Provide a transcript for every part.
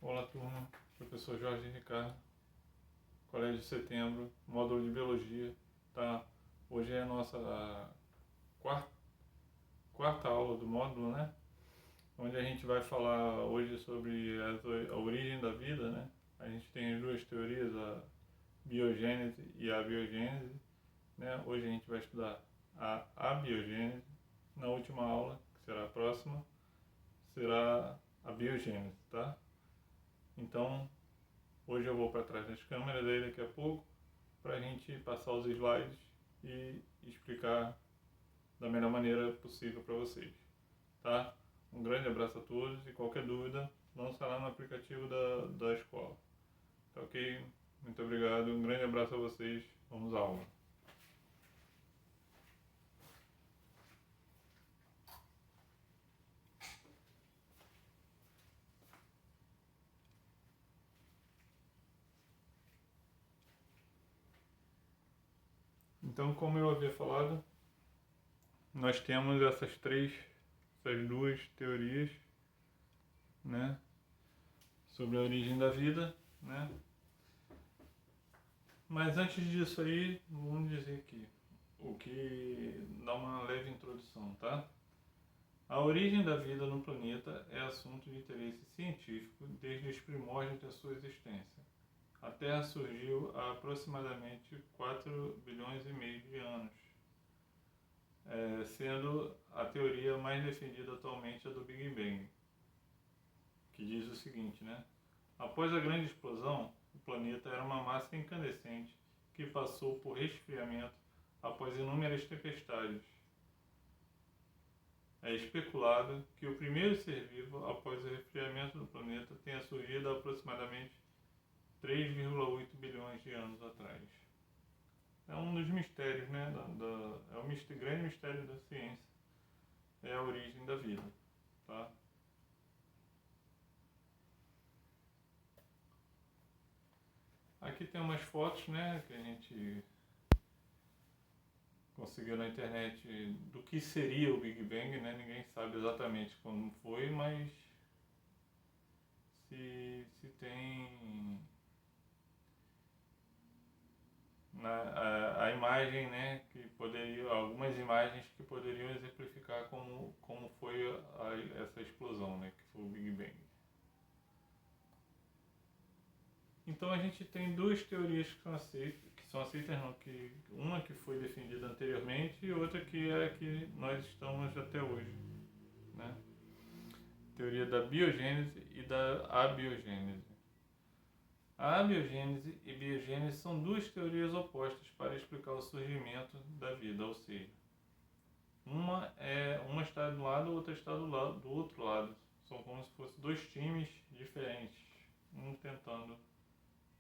Olá, turma. Professor Jorge Ricardo, Colégio de Setembro, módulo de Biologia. Tá? Hoje é a nossa quarta aula do módulo, né? Onde a gente vai falar hoje sobre a origem da vida, né? A gente tem as duas teorias, a biogênese e a abiogênese, né? Hoje a gente vai estudar a abiogênese. Na última aula, que será a próxima, será a biogênese, tá? Então, hoje eu vou para trás das câmeras aí daqui a pouco para a gente passar os slides e explicar da melhor maneira possível para vocês, tá? Um grande abraço a todos e qualquer dúvida, lança lá no aplicativo da escola. Tá ok? Muito obrigado, um grande abraço a vocês, vamos à aula. Então, como eu havia falado, nós temos essas duas teorias, né, sobre a origem da vida, né? Mas antes disso aí, vamos dizer aqui, o que dá uma leve introdução, tá? A origem da vida no planeta é assunto de interesse científico desde os primórdios da sua existência. A Terra surgiu há aproximadamente 4 bilhões e meio de anos, sendo a teoria mais defendida atualmente a do Big Bang, que diz o seguinte, né? Após a grande explosão, o planeta era uma massa incandescente que passou por resfriamento após inúmeras tempestades. É especulado que o primeiro ser vivo após o resfriamento do planeta tenha surgido há aproximadamente 3,8 bilhões de anos atrás. É um dos mistérios, né? É o grande mistério da ciência. É a origem da vida, tá? Aqui tem umas fotos, né, que a gente conseguiu na internet do que seria o Big Bang, né? Ninguém sabe exatamente como foi, mas se tem a imagem, né, que poderia, algumas imagens que poderiam exemplificar como foi essa explosão, né, que foi o Big Bang. Então a gente tem duas teorias que são aceitas não, que uma que foi defendida anteriormente e outra que é a que nós estamos até hoje, né? Teoria da biogênese e da abiogênese. A abiogênese e biogênese são duas teorias opostas para explicar o surgimento da vida, ou seja, uma está de um lado, outra está do outro lado. São como se fossem dois times diferentes, um tentando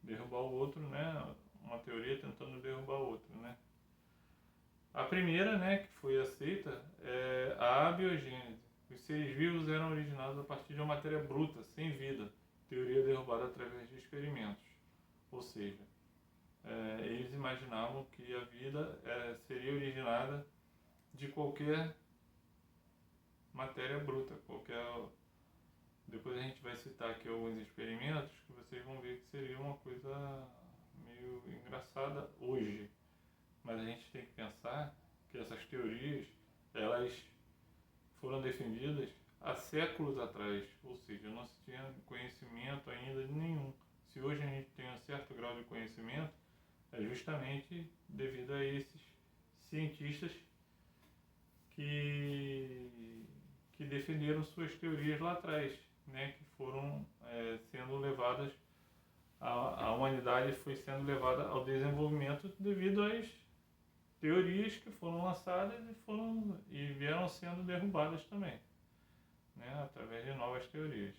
derrubar o outro, né? Uma teoria tentando derrubar a outra, né? A primeira, né, que foi aceita é a abiogênese. Os seres vivos eram originados a partir de uma matéria bruta, sem vida, teoria derrubada através de experimentos. Ou seja, eles imaginavam que a vida seria originada de qualquer matéria bruta, Depois a gente vai citar aqui alguns experimentos que vocês vão ver que seria uma coisa meio engraçada hoje. Mas a gente tem que pensar que essas teorias, elas foram defendidas há séculos atrás, ou seja, não se tinha conhecimento ainda nenhum. Se hoje a gente tem um certo grau de conhecimento, é justamente devido a esses cientistas que defenderam suas teorias lá atrás, né, que foram sendo levadas, a humanidade foi sendo levada ao desenvolvimento devido às teorias que foram lançadas e vieram sendo derrubadas também, né, através de novas teorias.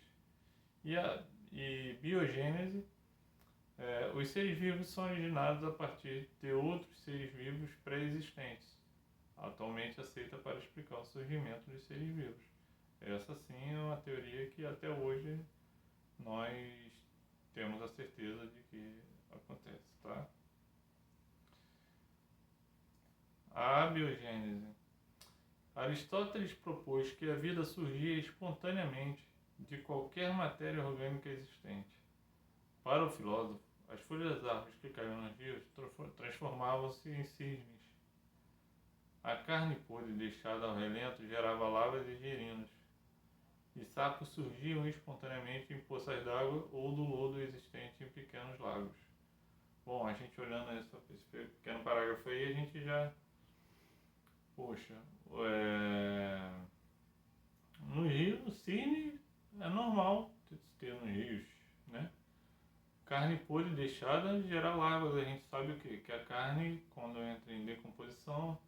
E biogênese, os seres vivos são originados a partir de outros seres vivos pré-existentes, atualmente aceita para explicar o surgimento dos seres vivos. Essa sim é uma teoria que até hoje nós temos a certeza de que acontece, tá? A abiogênese. Aristóteles propôs que a vida surgia espontaneamente de qualquer matéria orgânica existente. Para o filósofo, as folhas das árvores que caíam nos rios transformavam-se em cisnes. A carne podre deixada ao relento gerava lavas e gerinos, e sapos surgiam espontaneamente em poças d'água ou do lodo existente em pequenos lagos. Bom, a gente olhando esse pequeno parágrafo aí, a gente já... Poxa, no rio, no cisne, é normal ter nos rios, né? Carne podre deixada gera larvas. A gente sabe o quê? Que a carne, quando entra em decomposição,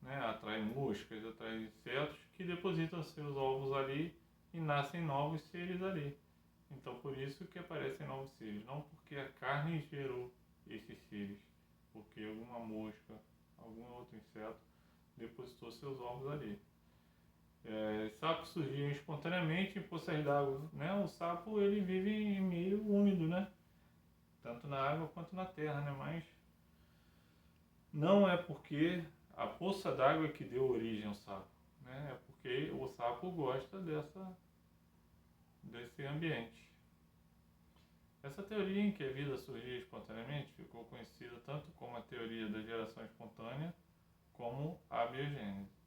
né, atrai moscas, atrai insetos que depositam seus ovos ali e nascem novos seres ali. Então, por isso que aparecem novos seres. Não porque a carne gerou esses seres, porque alguma mosca, algum outro inseto depositou seus ovos ali. Sapos surgiam espontaneamente em poças d'água, né? O sapo ele vive em meio úmido, né? Tanto na água quanto na terra, né? Mas não é porque a poça d'água que deu origem ao sapo, né? É porque o sapo gosta desse ambiente. Essa teoria em que a vida surgia espontaneamente ficou conhecida tanto como a teoria da geração espontânea como a biogênese.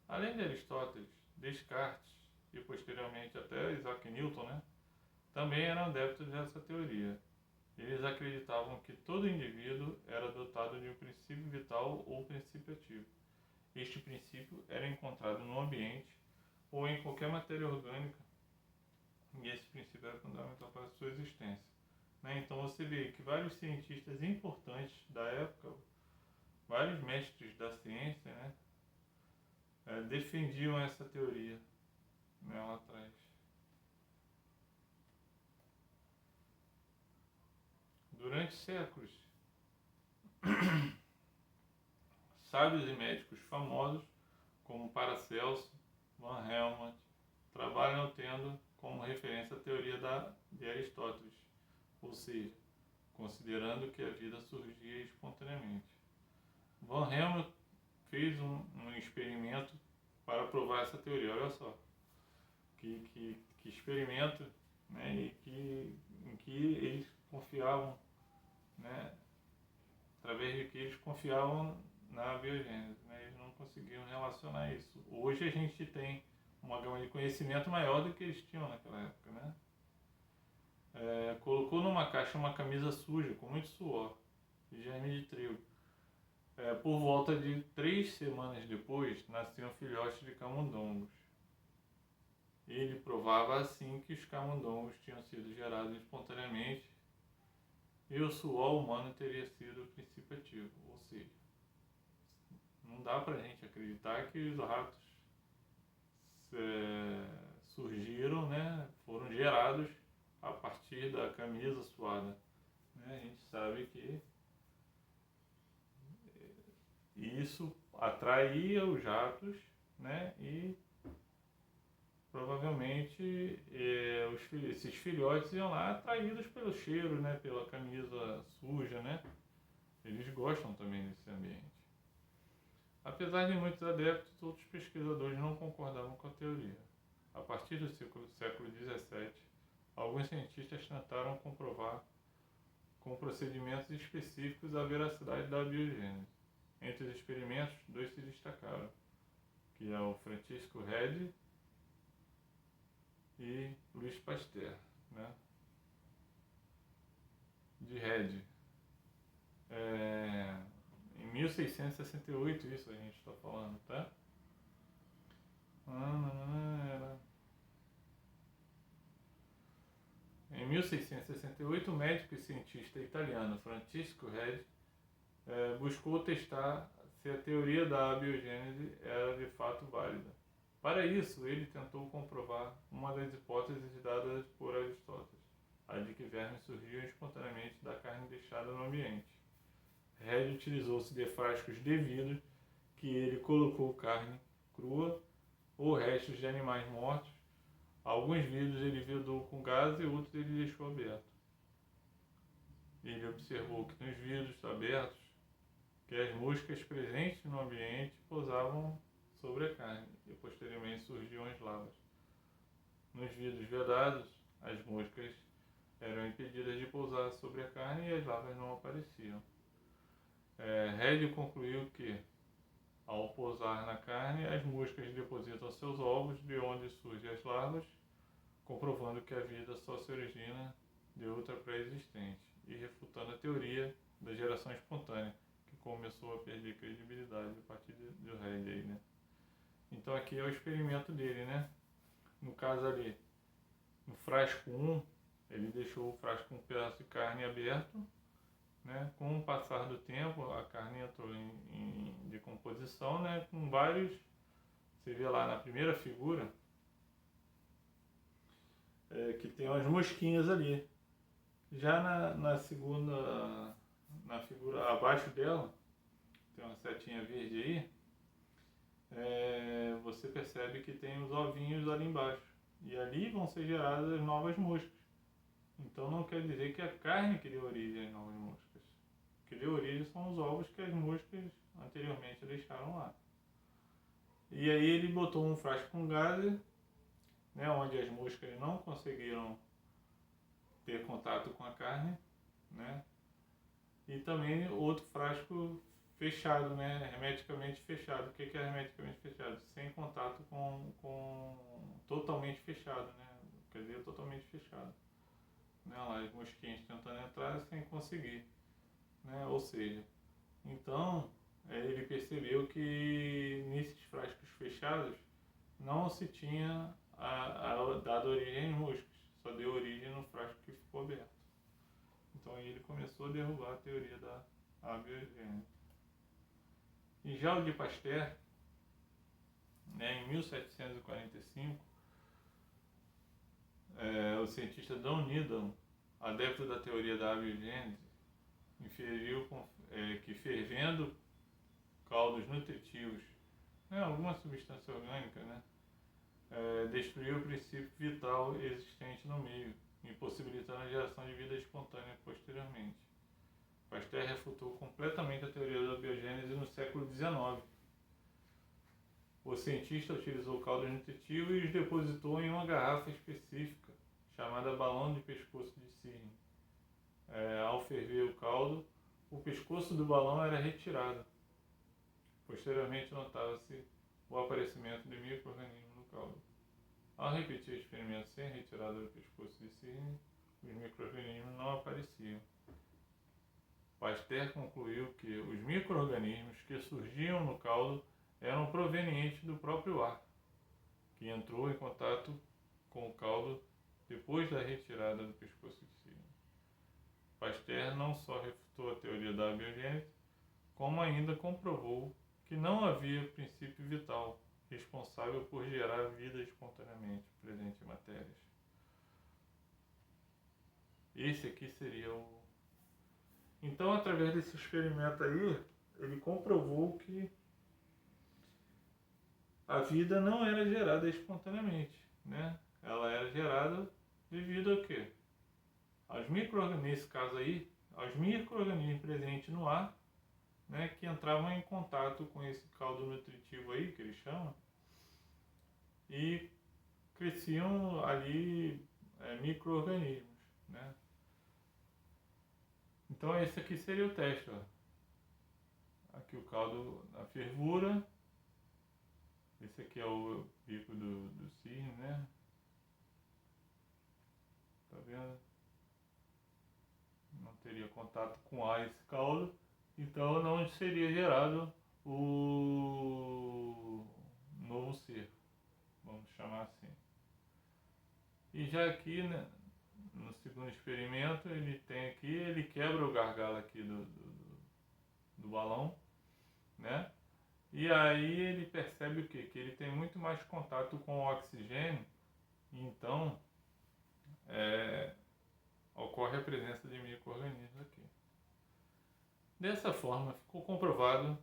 Além de Aristóteles, Descartes e posteriormente até Isaac Newton, né, também eram adeptos dessa teoria. Eles acreditavam que todo indivíduo era dotado de um princípio vital ou princípio ativo. Este princípio era encontrado no ambiente ou em qualquer matéria orgânica, e esse princípio era fundamental para a sua existência. Então você vê que vários cientistas importantes da época, vários mestres da ciência, né, defendiam essa teoria, né, lá atrás. Durante séculos, sábios e médicos famosos, como Paracelso, Van Helmont, trabalham tendo como referência a teoria de Aristóteles, ou seja, considerando que a vida surgia espontaneamente. Van Helmont fez um experimento para provar essa teoria. Olha só, que experimento, né, em que eles confiavam, né, através de que eles confiavam na biogênese, né, eles não conseguiam relacionar isso. Hoje a gente tem uma gama de conhecimento maior do que eles tinham naquela época, né? Colocou numa caixa uma camisa suja com muito suor e germe de trigo. Por volta de 3 semanas depois, nasciam filhotes de camundongos. Ele provava assim que os camundongos tinham sido gerados espontaneamente e o suor humano teria sido o princípio ativo. Ou seja, não dá pra gente acreditar que os ratos surgiram, né, foram gerados a partir da camisa suada. Né? A gente sabe que isso atraía os ratos, né, e provavelmente esses filhotes iam lá atraídos pelo cheiro, né, pela camisa suja, né? Eles gostam também desse ambiente. Apesar de muitos adeptos, outros pesquisadores não concordavam com a teoria. A partir do século XVII, alguns cientistas tentaram comprovar com procedimentos específicos a veracidade da biogênese. Entre os experimentos, 2 se destacaram, que é o Francisco Redi e Louis Pasteur, né? De Redi. Em 1668, isso a gente está falando, tá? Em 1668, o médico e cientista italiano Francisco Redi buscou testar se a teoria da abiogênese era de fato válida. Para isso, ele tentou comprovar uma das hipóteses dadas por Aristóteles, a de que vermes surgiam espontaneamente da carne deixada no ambiente. Redi utilizou-se de frascos de vidro que ele colocou carne crua ou restos de animais mortos. Alguns vidros ele vedou com gás e outros ele deixou aberto. Ele observou que nos vidros abertos, que as moscas presentes no ambiente pousavam sobre a carne e posteriormente surgiam as lavas. nos vidros vedados, as moscas eram impedidas de pousar sobre a carne e as larvas não apareciam. Reid concluiu que, ao pousar na carne, as moscas depositam seus ovos, de onde surgem as larvas, comprovando que a vida só se origina de outra pré-existente e refutando a teoria da geração espontânea, que começou a perder credibilidade a partir do Reid aí, né? Então aqui é o experimento dele, né? No caso ali, no frasco 1, ele deixou o frasco com um pedaço de carne aberto, né? Com o passar do tempo, a carne entrou em decomposição, né? Com vários, você vê lá na primeira figura, que tem umas mosquinhas ali. Já na segunda, na figura abaixo dela, tem uma setinha verde aí, você percebe que tem os ovinhos ali embaixo. E ali vão ser geradas novas moscas. Então não quer dizer que a carne que deu origem às novas moscas. O que deu origem são os ovos que as moscas anteriormente deixaram lá. E aí ele botou um frasco com gaze, né, onde as moscas não conseguiram ter contato com a carne, né? E também outro frasco fechado, né? Hermeticamente fechado. O que é hermeticamente fechado? Sem contato com totalmente fechado, né? Quer dizer, totalmente fechado. Né? Lá, as mosquinhas tentando entrar sem conseguir. Né? Ou seja, então ele percebeu que nesses frascos fechados não se tinha dado origem às moscas. Só deu origem no frasco que ficou aberto. Então aí ele começou a derrubar a teoria da abiogênese. E já o de Pasteur, né, em 1745, o cientista John Needham, adepto da teoria da abiogênese, inferiu que fervendo caldos nutritivos, né, alguma substância orgânica, né, destruiu o princípio vital existente no meio, impossibilitando a geração de vida espontânea posteriormente. Pasteur refutou completamente a teoria da biogênese no século XIX. O cientista utilizou caldos nutritivos e os depositou em uma garrafa específica, chamada balão de pescoço de cisne. Ao ferver o caldo, o pescoço do balão era retirado. Posteriormente, notava-se o aparecimento de micro-organismos no caldo. Ao repetir o experimento sem retirada do pescoço de cisne, os micro-organismos não apareciam. Pasteur concluiu que os micro-organismos que surgiam no caldo eram provenientes do próprio ar, que entrou em contato com o caldo depois da retirada do pescoço de cisne. Pasteur não só refutou a teoria da abiogênese, como ainda comprovou que não havia princípio vital responsável por gerar vida espontaneamente presente em matérias. Esse aqui seria o... Então, através desse experimento aí, ele comprovou que a vida não era gerada espontaneamente, né? Ela era gerada devido a quê? Nesse caso aí, aos micro-organismos presentes no ar, né, que entravam em contato com esse caldo nutritivo aí, que eles chamam, e cresciam ali micro-organismos, né? Então esse aqui seria o teste, ó. Aqui o caldo na fervura. Esse aqui é o bico do cisne, né? Tá vendo? Não teria contato com ar esse caldo, então não seria gerado o novo ser, vamos chamar assim. E já aqui, né, no segundo experimento, ele quebra o gargalo aqui do balão, né? E aí ele percebe o quê? Que ele tem muito mais contato com o oxigênio, e então ocorre a presença de micro-organismos aqui. Dessa forma, ficou comprovado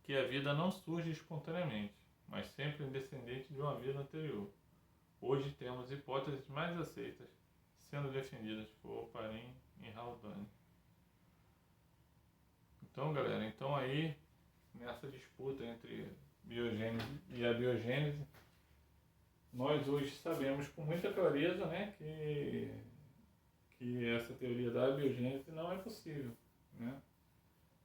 que a vida não surge espontaneamente, mas sempre descendente de uma vida anterior. Hoje temos hipóteses mais aceitas sendo defendidas por Oparin e Haldane. Então, galera, aí nessa disputa entre biogênese e abiogênese, nós hoje sabemos com muita clareza, né, que essa teoria da biogênese não é possível, né?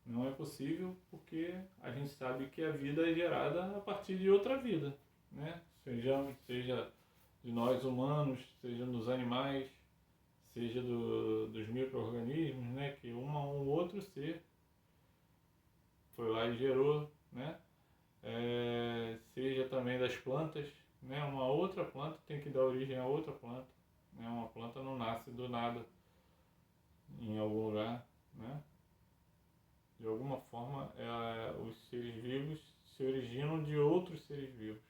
Não é possível porque a gente sabe que a vida é gerada a partir de outra vida, né? Seja de nós humanos, seja dos animais, seja dos micro-organismos, né? Que um outro ser foi lá e gerou, né? Seja também das plantas, né? Uma outra planta tem que dar origem a outra planta, né? Uma planta não nasce do nada em algum lugar, né? De alguma forma, os seres vivos se originam de outros seres vivos,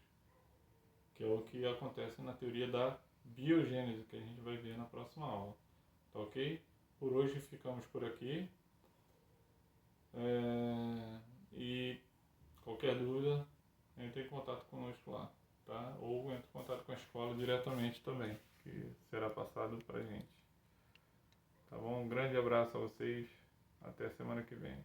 que é o que acontece na teoria da biogênese, que a gente vai ver na próxima aula. Tá ok? Por hoje ficamos por aqui. E qualquer dúvida, entre em contato conosco lá, tá? Ou entre em contato com a escola diretamente também, que será passado pra gente. Tá bom? Um grande abraço a vocês. Até semana que vem.